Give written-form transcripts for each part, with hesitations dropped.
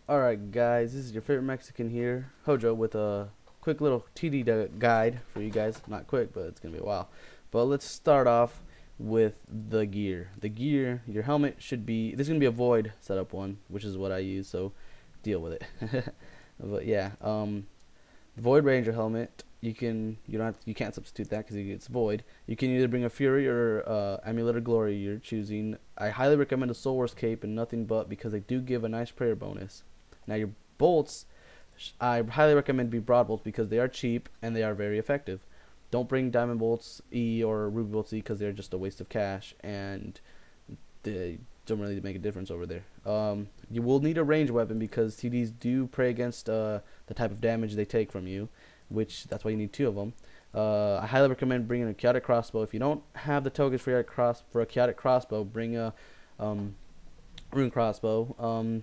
Alright guys, this is your favorite Mexican here, Hojo, with a quick little TD guide for you guys. Not quick, but it's going to be a while. But let's start off with the gear. The gear, your helmet should be, this is going to be a void setup one, which is what I use, so deal with it. But yeah, the Void Ranger helmet, you can't substitute that because it's void. You can either bring a Fury or Amulet of Glory, you're choosing. I highly recommend a Soul Wars cape and nothing but because they do give a nice prayer bonus. Now your bolts, I highly recommend be broad bolts because they are cheap and they are very effective. Don't bring diamond bolts E or ruby bolts E because they're just a waste of cash and they don't really make a difference over there. You will need a range weapon because TDs do prey against the type of damage they take from you, which that's why you need two of them. I highly recommend bringing a chaotic crossbow. If you don't have the tokens for a chaotic crossbow, bring a rune crossbow.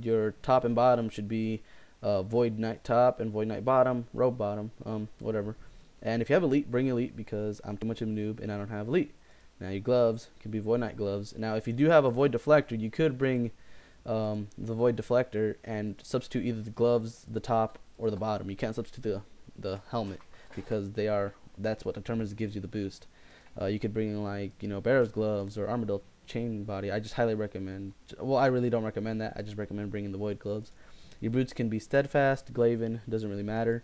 Your top and bottom should be void knight top and void knight bottom, robe bottom, whatever. And if you have elite, bring elite because I'm too much of a noob and I don't have elite. Now your gloves can be void knight gloves. Now if you do have a void deflector, you could bring the void deflector and substitute either the gloves, the top, or the bottom. You can't substitute the helmet because that's what determines gives you the boost. You could bring in like bear's gloves or armadillo chain body. I just highly recommend. Well, I really don't recommend that. I just recommend bringing the void gloves. Your boots can be steadfast, glaven. Doesn't really matter.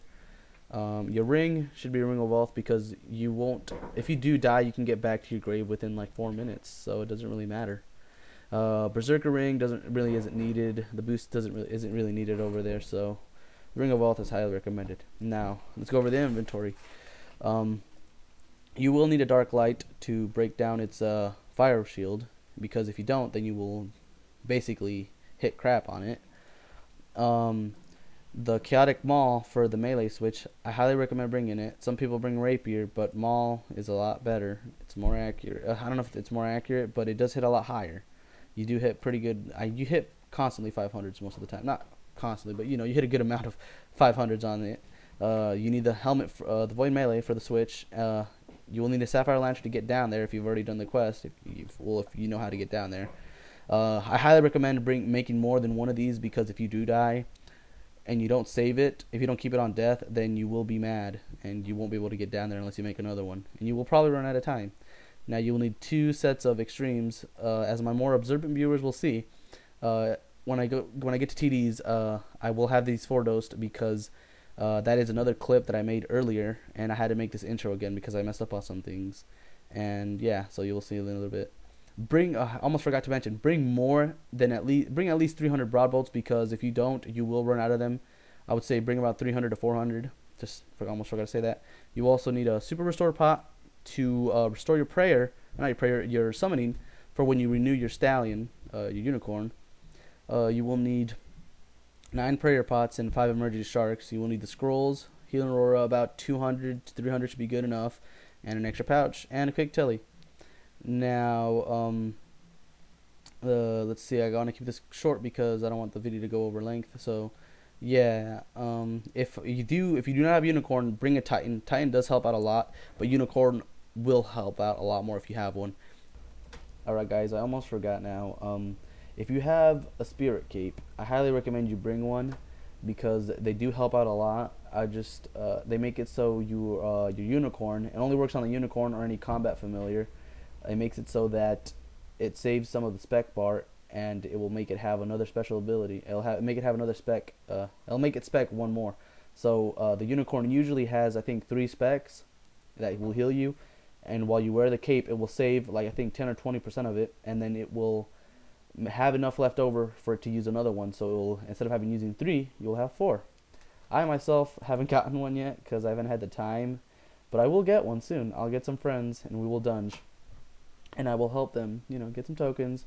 Your ring should be a ring of wealth because you won't. If you do die, you can get back to your grave within like 4 minutes, so it doesn't really matter. Berserker ring isn't needed. The boost isn't really needed over there, so ring of wealth is highly recommended. Now let's go over the inventory. You will need a dark light to break down its fire shield because if you don't, then you will basically hit crap on it. The chaotic maul for the melee switch, I highly recommend bringing it. Some people bring rapier, but maul is a lot better. It's more accurate. I don't know if it's more accurate, but it does hit a lot higher. You do hit pretty good. You hit constantly 500s most of the time. Not constantly, but you hit a good amount of 500s on it. You need the helmet, the void melee for the switch. You will need a sapphire lantern to get down there if you've already done the quest. If you know how to get down there. I highly recommend making more than one of these because if you do die and you don't save it, if you don't keep it on death, then you will be mad and you won't be able to get down there unless you make another one, and you will probably run out of time. Now you will need two sets of extremes, as my more observant viewers will see. When I get to TDs, I will have these four dosed because that is another clip that I made earlier, and I had to make this intro again because I messed up on some things. And yeah, so you will see in a little bit. Almost forgot to mention, bring at least 300 broad bolts because if you don't, you will run out of them. I would say bring about 300 to 400. Almost forgot to say that. You also need a super restore pot to restore your prayer, not your prayer, your summoning for when you renew your stallion, your unicorn. You will need 9 prayer pots and 5 emergency sharks. You will need the scrolls, healing aurora about 200 to 300 should be good enough, and an extra pouch and a quick telly. Now, let's see. I want to keep this short because I don't want the video to go over length. So, yeah. If you do not have unicorn, bring a titan. Titan does help out a lot, but unicorn will help out a lot more if you have one. All right, guys. I almost forgot now. If you have a spirit cape, I highly recommend you bring one because they do help out a lot. They make it so your unicorn, it only works on the unicorn or any combat familiar. It makes it so that it saves some of the spec bar, and it will make it have another special ability. Make it have another spec. It'll make it spec one more. So the unicorn usually has, I think, 3 specs that will heal you, and while you wear the cape, it will save like I think 10 or 20% of it, and then it will have enough left over for it to use another one. So instead of using 3, you'll have 4. I myself haven't gotten one yet because I haven't had the time, but I will get one soon. I'll get some friends and we will dunge. And I will help them, get some tokens.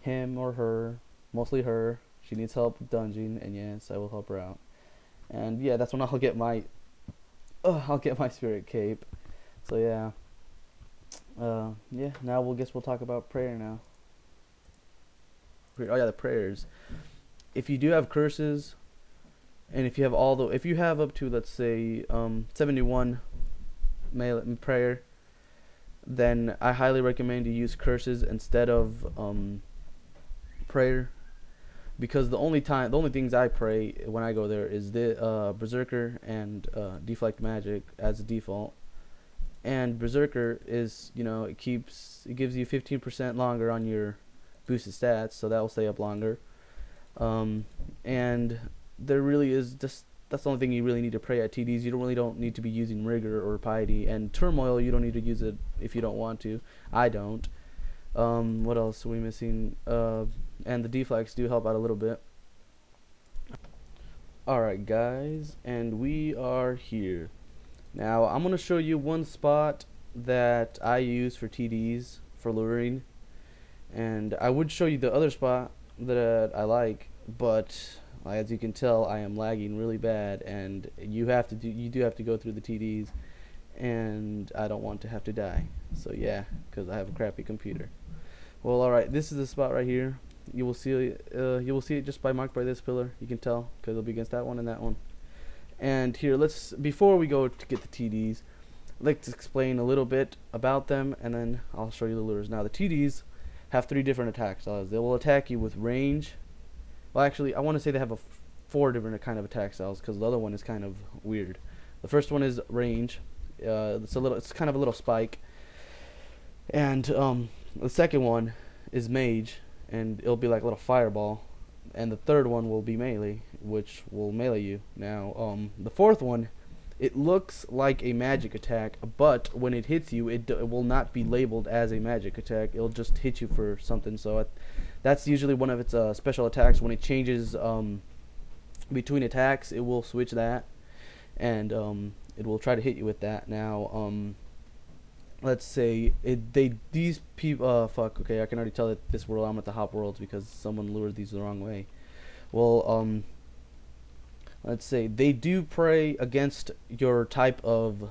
Him or her, mostly her. She needs help with dunging, and yes, I will help her out. And yeah, that's when I'll get my spirit cape. So yeah, yeah. Now we'll talk about prayer now. Oh yeah, the prayers. If you do have curses, and if you have up to let's say 71 prayer, then I highly recommend you use curses instead of prayer because the only things I pray when I go there is the Berserker and Deflect Magic as a default. And Berserker is, it gives you 15% longer on your boosted stats, so that will stay up longer. And there really is just, that's the only thing you really need to pray at TDs. You don't need to be using Rigor or Piety. And Turmoil, you don't need to use it if you don't want to. I don't. What else are we missing? And the deflects do help out a little bit. Alright guys, and we are here. Now I'm going to show you one spot that I use for TDs for luring. And I would show you the other spot that I like, but as you can tell, I am lagging really bad, and you do have to go through the TDs, and I don't want to have to die. So yeah, because I have a crappy computer. Well, all right, this is the spot right here. You will see it just by marked by this pillar. You can tell because it'll be against that one and that one. And here, before we go to get the TDs, I'd like to explain a little bit about them, and then I'll show you the lures. Now the TDs have 3 different attack styles. They will attack you with range. Well, actually, I want to say they have 4 different kind of attack styles because the other one is kind of weird. The first one is range. It's kind of a little spike. And the second one is mage, and it'll be like a little fireball. And the third one will be melee, which will melee you. Now, the fourth one, it looks like a magic attack, but when it hits you, it will not be labeled as a magic attack. It'll just hit you for something. So that's usually one of its special attacks. When it changes between attacks, it will switch that, and it will try to hit you with that. Now, let's say these people. Fuck. Okay, I can already tell that this world I'm at the hop worlds because someone lured these the wrong way. Well, let's say they do pray against your type of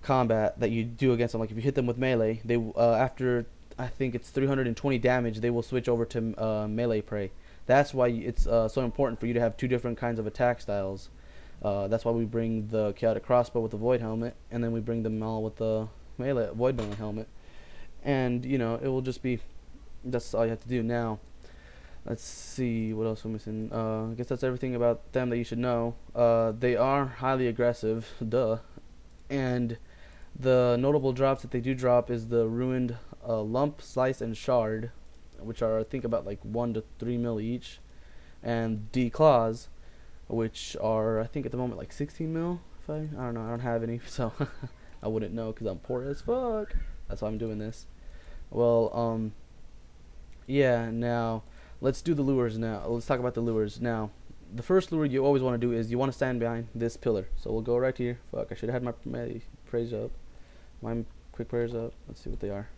combat that you do against them. Like if you hit them with melee, they after I think it's 320 damage, they will switch over to melee prey. That's why it's so important for you to have 2 different kinds of attack styles. That's why we bring the chaotic crossbow with the void helmet, and then we bring them all with the void melee helmet. And it will just be, that's all you have to do. Now let's see what else we're missing. I guess that's everything about them that you should know. They are highly aggressive, duh. And the notable drops that they do drop is the ruined lump, slice, and shard, which are I think about like 1 to 3 mil each, and declaws, which are I think at the moment like 16 mil. I don't know, I don't have any, so I wouldn't know because I'm poor as fuck. That's why I'm doing this. Well, yeah. Now let's do the lures. Now let's talk about the lures. Now the first lure you always want to do is you want to stand behind this pillar. So we'll go right here. Fuck, I should have had my praise up. My quick prayers up. Let's see what they are.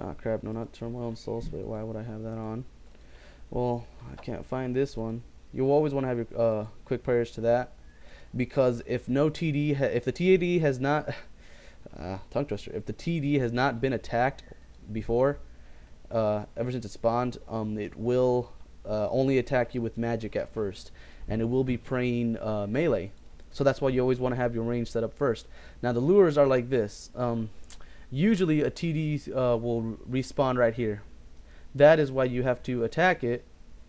Ah, crap. No, not Turmoil and Soul Split. Why would I have that on? Well, I can't find this one. You always want to have your quick prayers to that, because if no TD, if the TD has not, tongue twister. If the TD has not been attacked before, ever since it spawned, it will only attack you with magic at first, and it will be praying melee. So that's why you always want to have your range set up first. Now the lures are like this. Usually a TD will respawn right here. That is why you have to attack it,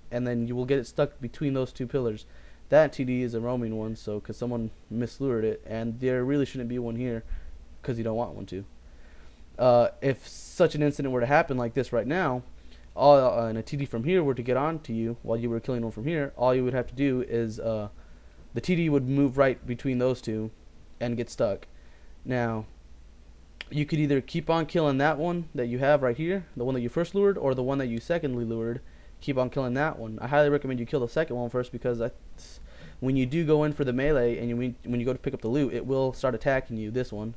and then you will get it stuck between those 2 pillars. That TD is a roaming one, so because someone mislured it, and there really shouldn't be one here because you don't want one to. If such an incident were to happen like this right now, and a TD from here were to get on to you while you were killing one from here, all you would have to do is the TD would move right between those 2 and get stuck. Now, you could either keep on killing that one that you have right here, the one that you first lured, or the one that you secondly lured. Keep on killing that one. I highly recommend you kill the second one first, because when you do go in for the melee and when you go to pick up the loot, it will start attacking you, this one.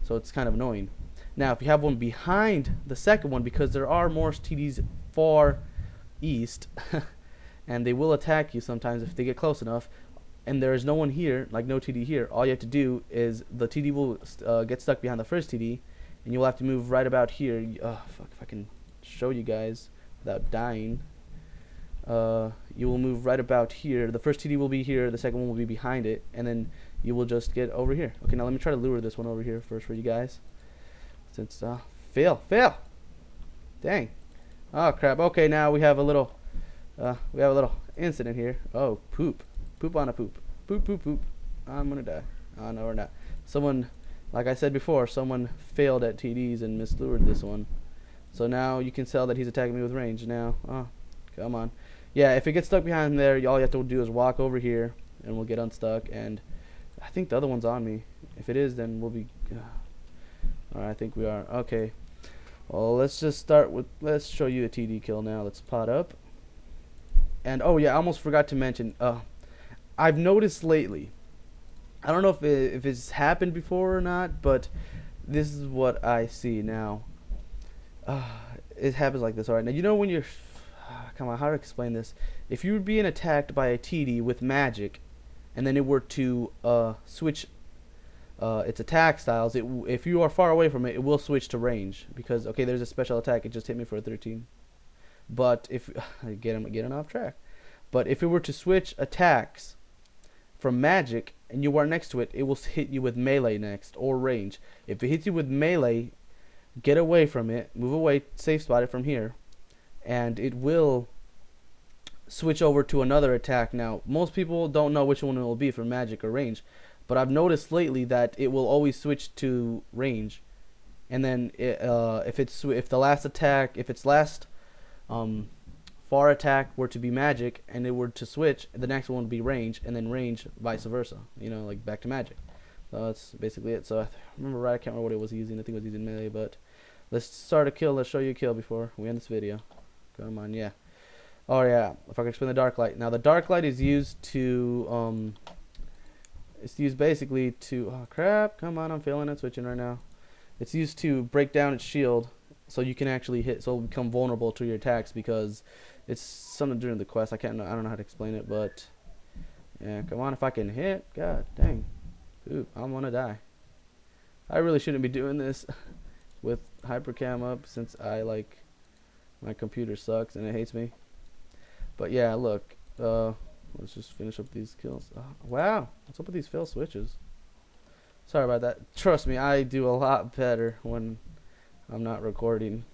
So it's kind of annoying. Now, if you have one behind the second one, because there are more TDs far east, and they will attack you sometimes if they get close enough, and there is no one here, like no TD here, all you have to do is the TD will get stuck behind the first TD, and you'll have to move right about here. Fuck, if I can show you guys without dying. You will move right about here. The first TD will be here, the second one will be behind it, and then you will just get over here. Okay, now let me try to lure this one over here first for you guys. Since, fail. Dang. Oh, crap. Okay, now we have a little, We have a little incident here. Oh, poop. Poop on a poop. Poop, poop, poop. I'm gonna die. Oh, no, we're not. Someone, like I said before, someone failed at TDs and mislured this one. So now you can tell that he's attacking me with range now. Oh, come on. Yeah, if it gets stuck behind there, all you have to do is walk over here, and we'll get unstuck. And I think the other one's on me. If it is, then we'll be... Alright, I think we are. Okay. Well, let's just start with... Let's show you a TD kill now. Let's pot up. And, oh yeah, I almost forgot to mention... I've noticed lately... I don't know if it's happened before or not, but this is what I see now. It happens like this. Alright, now you know when you're... come on, how to explain this? If you were being attacked by a TD with magic, and then it were to switch its attack styles, if you are far away from it, it will switch to range. Because, okay, there's a special attack. It just hit me for a 13. But if... getting off track. But if it were to switch attacks from magic, and you are next to it, it will hit you with melee next, or range. If it hits you with melee, get away from it, move away, safe spot it from here, and it will switch over to another attack. Now, most people don't know which one it will be for magic or range, but I've noticed lately that it will always switch to range, and then if its last far attack were to be magic and it were to switch, the next one would be range, and then range vice versa, you know, like back to magic. So that's basically it. So I remember right, I can't remember what it was using. I think it was using melee, but let's start a kill. Let's show you a kill before we end this video. Come on, yeah. Oh yeah, if I can explain the dark light. Now the dark light is used to it's used basically to... oh crap, come on, I'm failing at switching right now. It's used to break down its shield so you can actually hit, so it'll become vulnerable to your attacks, because it's something during the quest. I don't know how to explain it, but yeah, come on, if I can hit, god dang. Ooh, I'm gonna die. I really shouldn't be doing this with hypercam up, since my computer sucks and it hates me. But yeah, look, let's just finish up these kills. Wow, what's up with these fail switches? Sorry about that. Trust me, I do a lot better when I'm not recording.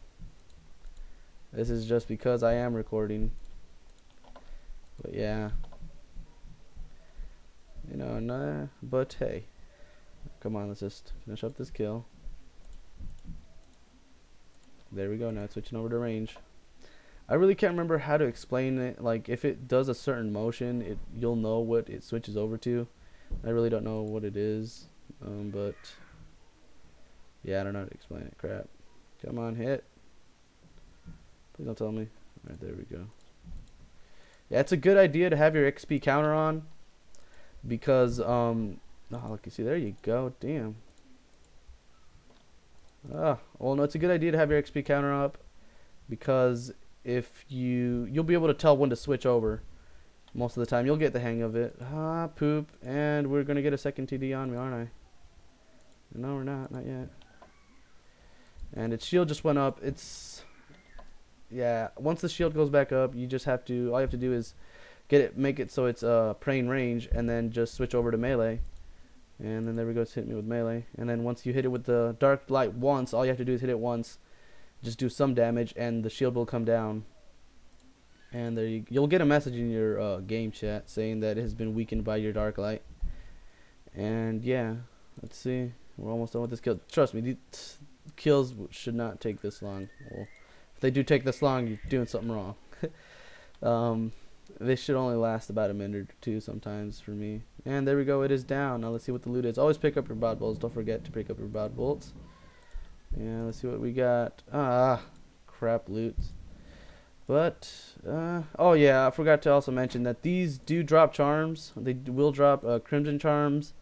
This is just because I am recording. But yeah. You know, nah, but hey. Come on, let's just finish up this kill. There we go, now it's switching over to range. I really can't remember how to explain it. Like, if it does a certain motion, you'll know what it switches over to. I really don't know what it is. But yeah, I don't know how to explain it. Crap. Come on, hit. Please don't tell me. Alright, there we go. Yeah, it's a good idea to have your XP counter on, because oh, look, you see, there you go. Damn. Well, no, it's a good idea to have your XP counter up, because if you'll be able to tell when to switch over. Most of the time, you'll get the hang of it. Poop, and we're gonna get a second TD on me, aren't I? No, we're not yet. And its shield just went up. Yeah, once the shield goes back up, you just have to, all you have to do is make it so it's praying range, and then just switch over to melee. And then there we go, it's hitting me with melee. And then once you hit it with the dark light once, all you have to do is hit it once, just do some damage, and the shield will come down. And there you'll get a message in your game chat saying that it has been weakened by your dark light. And yeah, let's see, we're almost done with this kill. Trust me, these kills should not take this long. Well, if they do take this long, you're doing something wrong. They should only last about a minute or two sometimes for me. And there we go, it is down. Now let's see what the loot is. Always pick up your bod bolts. Don't forget to pick up your bod bolts. And let's see what we got. Crap loots. But oh yeah, I forgot to also mention that these do drop charms. They will drop crimson charms.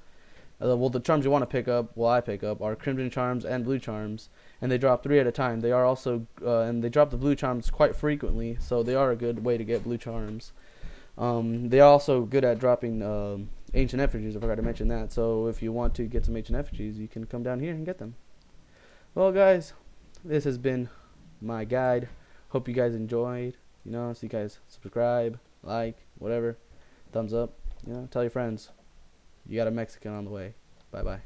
Well, the charms you want to pick up, I pick up, are crimson charms and blue charms, and they drop 3 at a time. They are also and they drop the blue charms quite frequently, so they are a good way to get blue charms. They are also good at dropping ancient effigies. I forgot to mention that. So if you want to get some ancient effigies, you can come down here and get them. Well, guys, this has been my guide. Hope you guys enjoyed. You know, so you guys subscribe, like, whatever, thumbs up. You know, tell your friends. You got a Mexican on the way. Bye-bye.